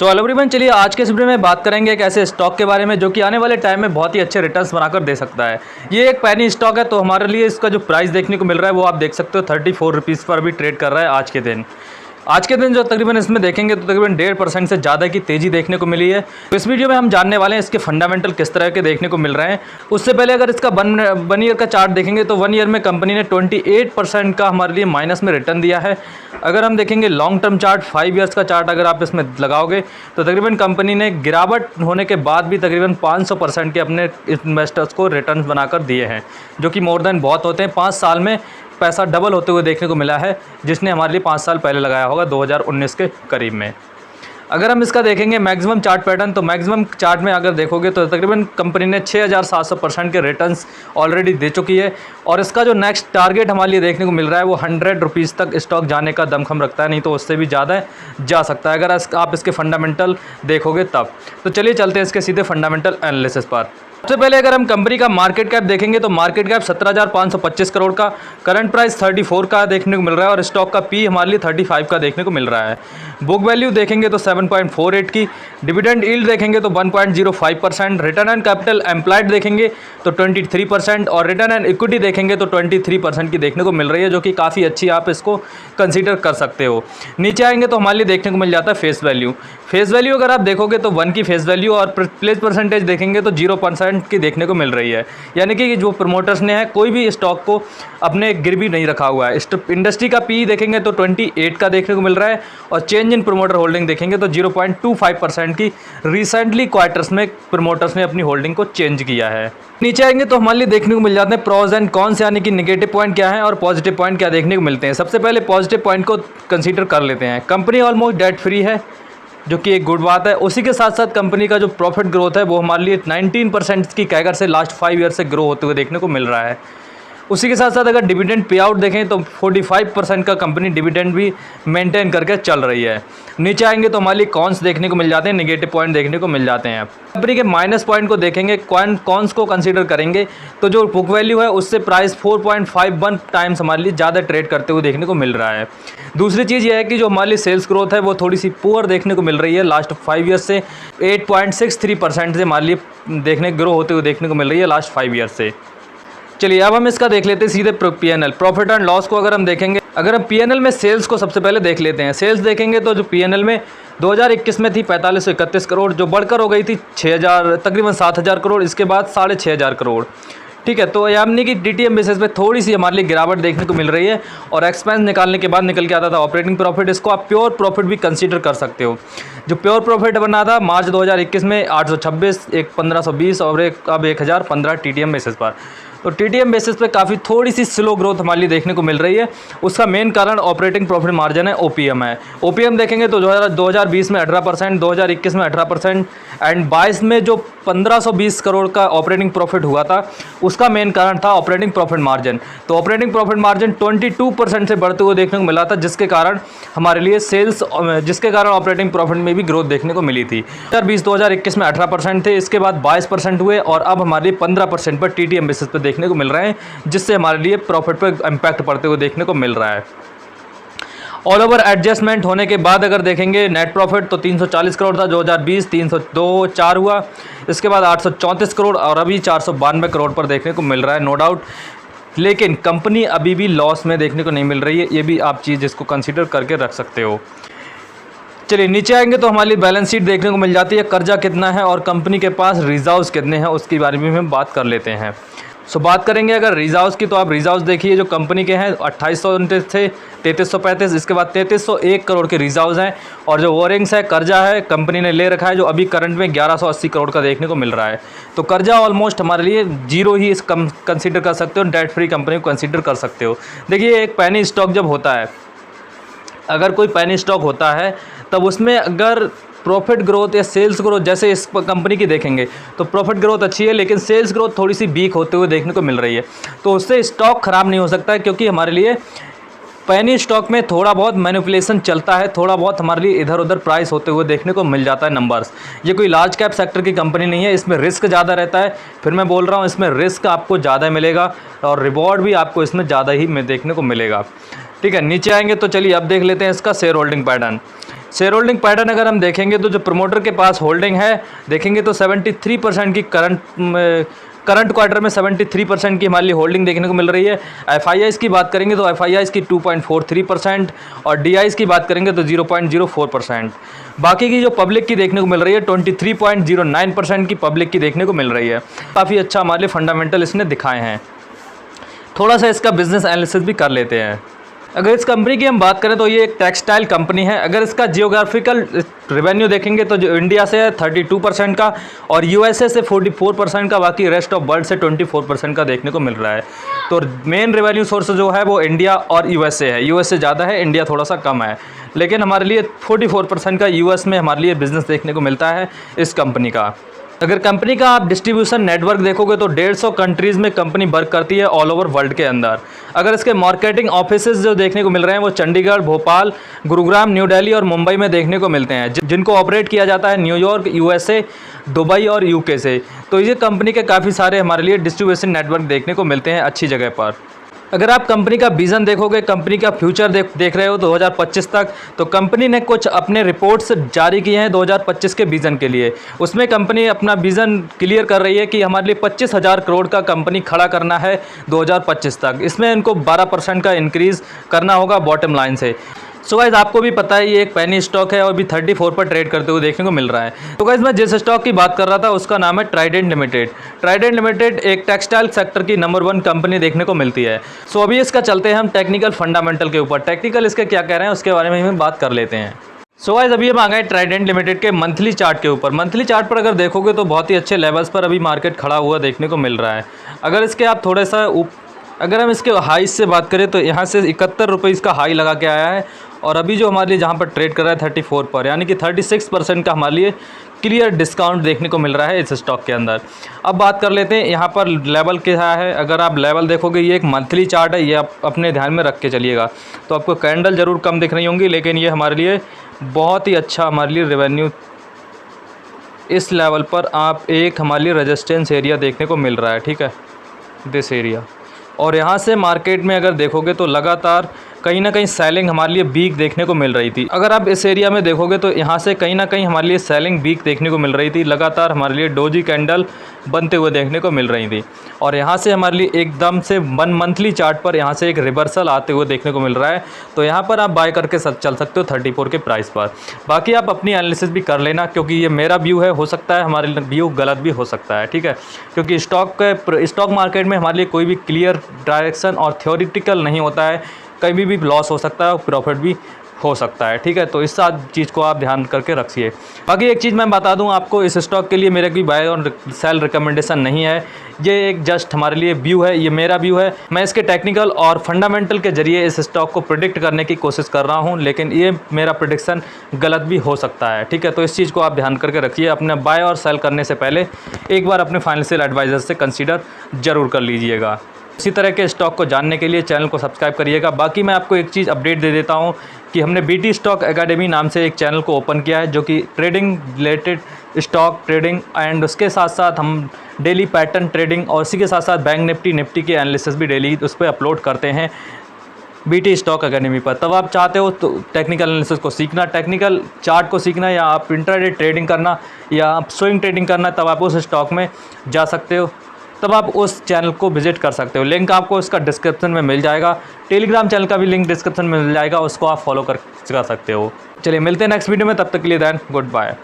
Hello everyone, चलिए आज के इस वीडियो में बात करेंगे एक ऐसे स्टॉक के बारे में जो कि आने वाले टाइम में बहुत ही अच्छे रिटर्न्स बनाकर दे सकता है। ये एक पेनी स्टॉक है, तो हमारे लिए इसका जो प्राइस देखने को मिल रहा है वो आप देख सकते हो 34 रुपीज़ पर भी ट्रेड कर रहा है आज के दिन। जो तकरीबन इसमें देखेंगे तो तकरीबन 1.5% से ज़्यादा की तेज़ी देखने को मिली है। तो इस वीडियो में हम जानने वाले हैं इसके फंडामेंटल किस तरह के देखने को मिल रहे हैं। उससे पहले अगर इसका वन ईयर का चार्ट देखेंगे तो 1 ईयर में कंपनी ने 28% का हमारे लिए माइनस में रिटर्न दिया है। अगर हम देखेंगे लॉन्ग टर्म चार्ट 5 ईयर्स का चार्ट अगर आप इसमें लगाओगे तो तकरीबन कंपनी ने गिरावट होने के बाद भी तकरीबन 500% के अपने इन्वेस्टर्स को रिटर्न बनाकर दिए हैं, जो कि मोर देन बहुत होते हैं। 5 साल में पैसा डबल होते हुए देखने को मिला है, जिसने हमारे लिए 5 साल पहले लगाया होगा 2019 के करीब में। अगर हम इसका देखेंगे मैक्सिमम चार्ट पैटर्न, तो मैक्सिमम चार्ट में अगर देखोगे तो तकरीबन कंपनी ने 6700% के रिटर्न्स ऑलरेडी दे चुकी है। और इसका जो नेक्स्ट टारगेट हमारे लिए देखने को मिल रहा है वो 100 रुपीज़ तक स्टॉक जाने का दमखम रखता है, नहीं तो उससे भी ज़्यादा जा सकता है अगर आप इसके फंडामेंटल देखोगे तब। तो चलिए चलते हैं इसके सीधे फंडामेंटल एनालिसिस पर। सबसे पहले अगर हम कंपनी का मार्केट कैप देखेंगे तो मार्केट कैप 17,525 करोड़ का, करंट प्राइस 34 का देखने को मिल रहा है और स्टॉक का पी हमारे लिए 35 का देखने को मिल रहा है। बुक वैल्यू देखेंगे तो 7.48 की, डिविडेंड यील्ड देखेंगे तो 1.05%, रिटर्न ऑन कैपिटल एम्प्लॉयड देखेंगे तो 23% और रिटर्न ऑन इक्विटी देखेंगे तो 23% की देखने को मिल रही है, जो कि काफ़ी अच्छी आप इसको कंसीडर कर सकते हो। नीचे आएंगे तो हमारे लिए देखने को मिल जाता है फेस वैल्यू। फेस वैल्यू अगर आप देखोगे तो 1 की फेस वैल्यू और प्लेस परसेंटेज देखेंगे तो 0% की देखने को मिल रही है, यानी कि जो प्रमोटर्स ने है कोई भी स्टॉक को अपने गिरवी नहीं रखा हुआ है। इंडस्ट्री का पी देखेंगे तो 28 का देखने को मिल रहा है और चेंज इन प्रमोटर होल्डिंग देखेंगे तो 0.25% की रिसेंटली क्वार्टर्स में प्रमोटर्स ने अपनी होल्डिंग को चेंज किया है। नीचे आएंगे तो हमारे लिए देखने को मिल जाते हैं प्रोज एंड कॉन्स, यानी कि नेगेटिव पॉइंट क्या है और पॉजिटिव पॉइंट क्या देखने को मिलते हैं। सबसे पहले पॉजिटिव पॉइंट को कंसीडर कर लेते हैं। कंपनी ऑलमोस्ट डेट फ्री है, जो कि एक गुड बात है। उसी के साथ साथ कंपनी का जो प्रॉफिट ग्रोथ है वो हमारे लिए 19% की कैगर से लास्ट 5 ईयर से ग्रो होते हुए देखने को मिल रहा है। उसी के साथ साथ अगर डिविडेंड पे आउट देखें तो 45% का कंपनी डिविडेंड भी मेंटेन करके चल रही है। नीचे आएंगे तो हमारे लिए कॉन्स देखने को मिल जाते हैं, नेगेटिव पॉइंट देखने को मिल जाते हैं। कंपनी के माइनस पॉइंट को देखेंगे, कॉन्स को कंसीडर करेंगे तो जो बुक वैल्यू है उससे प्राइस 4.51 टाइम्स हमारे लिए ज़्यादा ट्रेड करते हुए देखने को मिल रहा है। दूसरी चीज़ यह है कि जो हमारे लिए सेल्स ग्रोथ है वो थोड़ी सी पुअर देखने को मिल रही है लास्ट 5 ईयर से। 8.63% से हमारे लिए ग्रो होते हुए देखने को मिल रही है लास्ट 5 ईयर से। चलिए अब हम इसका देख लेते हैं सीधे पीएनएल, प्रॉफिट एंड लॉस को अगर हम देखेंगे। अगर हम पीएनएल में सेल्स को सबसे पहले देख लेते हैं। सेल्स देखेंगे तो जो पीएनएल में 2021 में थी 4531 करोड़, जो बढ़कर हो गई थी 6000 तकरीबन 7000 करोड़, इसके बाद 6500 करोड़। ठीक है, तो यानी कि डीटीएम बेसिस पे थोड़ी सी हमारे लिए गिरावट देखने को मिल रही है और एक्सपेंस निकालने के बाद निकल के आता था ऑपरेटिंग प्रॉफिट। इसको आप प्योर प्रॉफिट भी कंसीडर कर सकते हो। जो प्योर प्रॉफिट बना था मार्च 2021 में 826, एक 1520 और अब 1015 टीटीएम बेसिस पर। तो टीटीएम बेसिस पे काफ़ी थोड़ी सी स्लो ग्रोथ हमारे लिए देखने को मिल रही है। उसका मेन कारण ऑपरेटिंग प्रॉफिट मार्जिन है, ओपीएम है। ओपीएम देखेंगे तो 2020 में 18%, 2021 में 18% एंड 22 में जो 1520 करोड़ का ऑपरेटिंग प्रॉफिट हुआ था उसका मेन कारण था ऑपरेटिंग प्रॉफिट मार्जिन। तो ऑपरेटिंग प्रॉफिट मार्जिन 22% से बढ़ते हुए देखने को मिला था, जिसके कारण हमारे लिए जिसके कारण ऑपरेटिंग प्रॉफिट में भी ग्रोथ देखने को मिली थी। 2021 में 18% थे, इसके बाद 22% हुए और अब हमारे लिए 15% पर टीटीएम बेसिस पर देखने को मिल रहे हैं, जिससे हमारे लिए प्रॉफिट पर इम्पैक्ट पड़ते हुए देखने को मिल रहा है। ऑल ओवर एडजस्टमेंट होने के बाद अगर देखेंगे नेट प्रॉफिट तो 340 करोड़ था 2020, 302.4 हुआ, इसके बाद 834 करोड़ और अभी 492 करोड़ पर देखने को मिल रहा है, नो डाउट। लेकिन कंपनी अभी भी लॉस में देखने को नहीं मिल रही है, ये भी आप चीज़ इसको कंसीडर करके रख सकते हो। चलिए नीचे आएंगे तो हमारी बैलेंस शीट देखने को मिल जाती है, कर्जा कितना है और कंपनी के पास रिजर्व्स कितने हैं उसके बारे में हम बात कर लेते हैं। बात करेंगे अगर रिजर्व्स की, तो आप रिजर्व्स देखिए जो कंपनी के हैं 2800 थे 3335, इसके बाद 3301 करोड़ के रिजर्व्स हैं और जो वॉरिंग्स है कर्जा है कंपनी ने ले रखा है जो अभी करंट में 1180 करोड़ का देखने को मिल रहा है। तो कर्जा ऑलमोस्ट हमारे लिए जीरो ही इस कंसीडर कर सकते हो, डेट फ्री कंपनी को कंसीडर कर सकते हो। देखिए एक पेनी स्टॉक जब होता है, अगर कोई पेनी स्टॉक होता है तब उसमें अगर प्रॉफिट ग्रोथ या सेल्स ग्रोथ जैसे इस कंपनी की देखेंगे तो प्रॉफिट ग्रोथ अच्छी है, लेकिन सेल्स ग्रोथ थोड़ी सी वीक होते हुए देखने को मिल रही है, तो उससे स्टॉक ख़राब नहीं हो सकता है, क्योंकि हमारे लिए पेनी स्टॉक में थोड़ा बहुत मैनिपुलेशन चलता है, थोड़ा बहुत हमारे लिए इधर उधर प्राइस होते हुए देखने को मिल जाता है नंबर्स। ये कोई लार्ज कैप सेक्टर की कंपनी नहीं है, इसमें रिस्क ज़्यादा रहता है। फिर मैं बोल रहा हूँ इसमें रिस्क आपको ज़्यादा मिलेगा और रिवॉर्ड भी आपको इसमें ज़्यादा ही देखने को मिलेगा। ठीक है, नीचे आएंगे तो चलिए अब देख लेते हैं इसका share holding pattern. Share holding pattern अगर हम देखेंगे तो जो प्रमोटर के पास होल्डिंग है देखेंगे तो 73% की करंट क्वार्टर में 73% की हमारी होल्डिंग देखने को मिल रही है। एफआईआईज़ की बात करेंगे तो एफआईआईज़ की 2.43% और डीआईज़ की बात करेंगे तो 0.04%। बाकी की जो पब्लिक की देखने को मिल रही है 23.09% की पब्लिक की देखने को मिल रही है। काफ़ी अच्छा हमारे फंडामेंटल इसने दिखाए हैं। थोड़ा सा इसका बिजनेस एनालिसिस भी कर लेते हैं। अगर इस कंपनी की हम बात करें तो ये एक टेक्सटाइल कंपनी है। अगर इसका जियोग्राफिकल रेवेन्यू देखेंगे तो जो इंडिया से है 32% का और यूएसए से 44% का, बाकी रेस्ट ऑफ वर्ल्ड से 24% का देखने को मिल रहा है। तो मेन रेवेन्यू सोर्स जो है वो इंडिया और यूएसए है। यूएसए ज़्यादा है, इंडिया थोड़ा सा कम है, लेकिन हमारे लिए 44% का यूएस में हमारे लिए बिज़नेस देखने को मिलता है इस कंपनी का। अगर कंपनी का आप डिस्ट्रीब्यूशन नेटवर्क देखोगे तो 150 कंट्रीज़ में कंपनी वर्क करती है ऑल ओवर वर्ल्ड के अंदर। अगर इसके मार्केटिंग ऑफिसेज जो देखने को मिल रहे हैं वो चंडीगढ़, भोपाल, गुरुग्राम, न्यू दिल्ली और मुंबई में देखने को मिलते हैं, जिनको ऑपरेट किया जाता है न्यूयॉर्क, यूएसए, दुबई और यूके से। तो ये कंपनी के काफ़ी सारे हमारे लिए डिस्ट्रीब्यूशन नेटवर्क देखने को मिलते हैं अच्छी जगह पर। अगर आप कंपनी का विज़न देखोगे, कंपनी का फ्यूचर देख रहे हो 2025 तक, तो कंपनी ने कुछ अपने रिपोर्ट्स जारी किए हैं 2025 के विज़न के लिए। उसमें कंपनी अपना विज़न क्लियर कर रही है कि हमारे लिए 25,000 करोड़ का कंपनी खड़ा करना है 2025 तक। इसमें इनको 12% का इंक्रीज़ करना होगा बॉटम लाइन से। सो गाइस आपको भी पता है ये एक पेनी स्टॉक है और अभी 34 पर ट्रेड करते हुए देखने को मिल रहा है। तो गाइस मैं जिस स्टॉक की बात कर रहा था उसका नाम है ट्राइडेंट लिमिटेड। ट्राइडेंट लिमिटेड एक टेक्सटाइल सेक्टर की नंबर 1 कंपनी देखने को मिलती है। सो अभी इसका चलते हैं हम टेक्निकल फंडामेंटल के ऊपर। टेक्निकल इसके क्या कह रहे हैं उसके बारे में हम बात कर लेते हैं। सो गाइस अभी हम आ गए ट्राइडेंट लिमिटेड के मंथली चार्ट के ऊपर। मंथली चार्ट पर अगर देखोगे तो बहुत ही अच्छे लेवल्स पर अभी मार्केट खड़ा हुआ देखने को मिल रहा है। अगर इसके आप थोड़ा सा अगर हम इसके हाई से बात करें तो यहाँ से 71 रुपये इसका हाई लगा के आया है और अभी जो हमारे लिए जहाँ पर ट्रेड कर रहा है 34 पर, यानी कि 36% का हमारे लिए क्लियर डिस्काउंट देखने को मिल रहा है इस स्टॉक के अंदर। अब बात कर लेते हैं यहाँ पर लेवल क्या है। अगर आप लेवल देखोगे ये एक मंथली चार्ट है, ये आप अपने ध्यान में रख के चलिएगा। तो आपको कैंडल ज़रूर कम दिख रही होंगी, लेकिन ये हमारे लिए बहुत ही अच्छा हमारे लिए रेवेन्यू इस लेवल पर आप एक हमारे लिए रेजिस्टेंस एरिया देखने को मिल रहा है, ठीक है, दिस एरिया। और यहाँ से मार्केट में अगर देखोगे तो लगातार कहीं ना कहीं सेलिंग हमारे लिए वीक देखने को मिल रही थी। अगर आप इस एरिया में देखोगे तो यहाँ से कहीं ना कहीं हमारे लिए सेलिंग वीक देखने को मिल रही थी। लगातार हमारे लिए डोजी कैंडल बनते हुए देखने को मिल रही थी और यहाँ से हमारे लिए एकदम से 1 मंथली चार्ट पर यहाँ से एक रिवर्सल आते हुए देखने को मिल रहा है। तो यहाँ पर आप बाय करके चल सकते हो 34 के प्राइस पर। बाकी आप अपनी एनालिसिस भी कर लेना, क्योंकि ये मेरा व्यू है, हो सकता है हमारे व्यू गलत भी हो सकता है, ठीक है। क्योंकि स्टॉक मार्केट में हमारे लिए कोई भी क्लियर डायरेक्शन और थ्योरेटिकल नहीं होता है। कभी भी लॉस हो सकता है और प्रॉफिट भी हो सकता है, ठीक है। तो इस सारी चीज़ को आप ध्यान करके रखिए। बाकी एक चीज़ मैं बता दूं आपको, इस स्टॉक के लिए मेरा कोई बाय और सेल रिकमेंडेशन नहीं है। ये एक जस्ट हमारे लिए व्यू है, ये मेरा व्यू है। मैं इसके टेक्निकल और फंडामेंटल के जरिए इस स्टॉक को प्रिडिक्ट करने की कोशिश कर रहा हूं, लेकिन ये मेरा प्रिडिक्शन गलत भी हो सकता है, ठीक है। तो इस चीज़ को आप ध्यान करके रखिए। अपने बाय और सेल करने से पहले एक बार अपने फाइनेंशियल एडवाइज़र से कंसीडर ज़रूर कर लीजिएगा। इसी तरह के स्टॉक को जानने के लिए चैनल को सब्सक्राइब करिएगा। बाकी मैं आपको एक चीज़ अपडेट दे देता हूं कि हमने बीटी स्टॉक एकेडमी नाम से एक चैनल को ओपन किया है, जो कि trading related stock trading and उसके साथ साथ हम डेली पैटर्न ट्रेडिंग और उसी के साथ साथ बैंक निफ्टी के एनालिसिस भी डेली उस पर अपलोड करते हैं बीटी स्टॉक एकेडमी पर। तब आप चाहते हो तो टेक्निकल एनालिसिस को सीखना, टेक्निकल चार्ट को सीखना, या आप इंट्राडे ट्रेडिंग करना या आप स्विंग ट्रेडिंग करना, तब आप उस स्टॉक में जा सकते हो। तब आप उस चैनल को विजिट कर सकते हो। लिंक आपको इसका डिस्क्रिप्शन में मिल जाएगा। टेलीग्राम चैनल का भी लिंक डिस्क्रिप्शन में मिल जाएगा, उसको आप फॉलो कर सकते हो। चलिए मिलते हैं नेक्स्ट वीडियो में, तब तक के लिए देन गुड बाय।